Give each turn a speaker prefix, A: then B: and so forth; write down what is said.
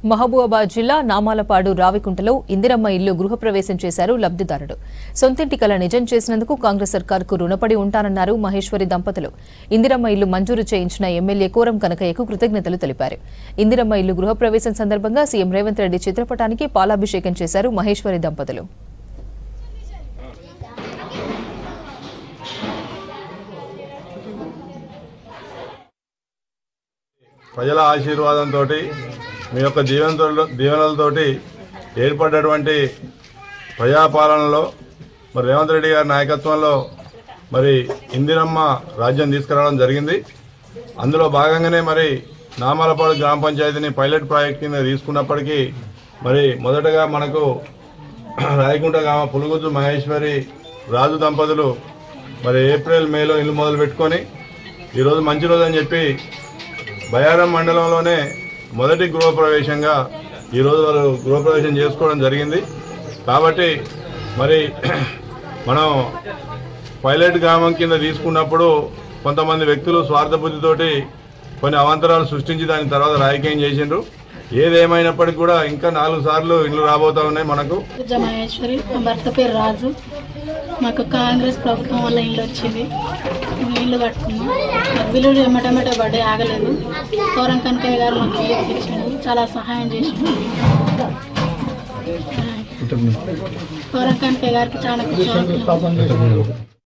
A: మహబూబాబాద్ జిల్లా నామాలపాడు రావికుంటలో ఇందిరమ్మ ఇల్లు గృహప్రవేశం చేశారు లబ్ధిదారుడు. సొంతింటి కల నిజం చేసినందుకు కాంగ్రెస్ సర్కార్కు రుణపడి ఉంటానన్నారు మహేశ్వరి దంపతులు. ఇందిరమ్మ ఇల్లు మంజూరు చేయించిన ఎమ్మెల్యే కోరం కనకయ్యకు కృతజ్ఞతలు తెలిపారు. ఇందిరమ్మ ఇల్లు గృహప్రవేశం సందర్భంగా సీఎం రేవంత్ రెడ్డి చిత్రపటానికి పాలాభిషేకం చేశారు మహేశ్వరి దంపతులు.
B: ప్రజల ఆశీర్వాదంతో మీ యొక్క దీవెనలతోటి ఏర్పడ్డటువంటి ప్రజాపాలనలో మరి రేవంత్ రెడ్డి గారి నాయకత్వంలో మరి ఇందిరమ్మ రాజ్యం తీసుకురావడం జరిగింది. అందులో భాగంగానే మరి నామాలపాడు గ్రామ పంచాయతీని పైలట్ ప్రాజెక్ట్ కింద తీసుకున్నప్పటికీ మరి మొదటగా మనకు రాయకుంట గ్రామ పులుగుద్దు మహేశ్వరి రాజు దంపతులు మరి ఏప్రిల్ మేలో ఇల్లు మొదలు పెట్టుకొని ఈరోజు మంచి రోజు అని చెప్పి బయారం మండలంలోనే మొదటి గృహప్రవేశంగా ఈరోజు వాళ్ళు గృహప్రవేశం చేసుకోవడం జరిగింది. కాబట్టి మరి మనం పైలట్ గ్రామం కింద తీసుకున్నప్పుడు కొంతమంది వ్యక్తులు స్వార్థబుద్ధితోటి కొన్ని అవాంతరాలు సృష్టించి దాని తర్వాత రాజకీయం చేసిండ్రు. ఏదేమైనప్పటికీ కూడా ఇంకా 4 సార్లు ఇల్లు రాబోతా ఉన్నాయి. మనకు
C: మహేశ్వరి, మా భర్త పేరు రాజు. మాకు కాంగ్రెస్ ప్రభుత్వం వల్ల ఇల్లు వచ్చింది. ఇల్లు కట్టుకున్నాం. బిల్లులు ఎమ్మటెమ్మట పడ్డాయి, ఆగలేదు. కోరం కనకయ్య గారు మాకు ఇల్లు ఇచ్చిండు, చాలా సహాయం చేసిండు. కోరం కనకయ్య గారికి చాలా కృషి.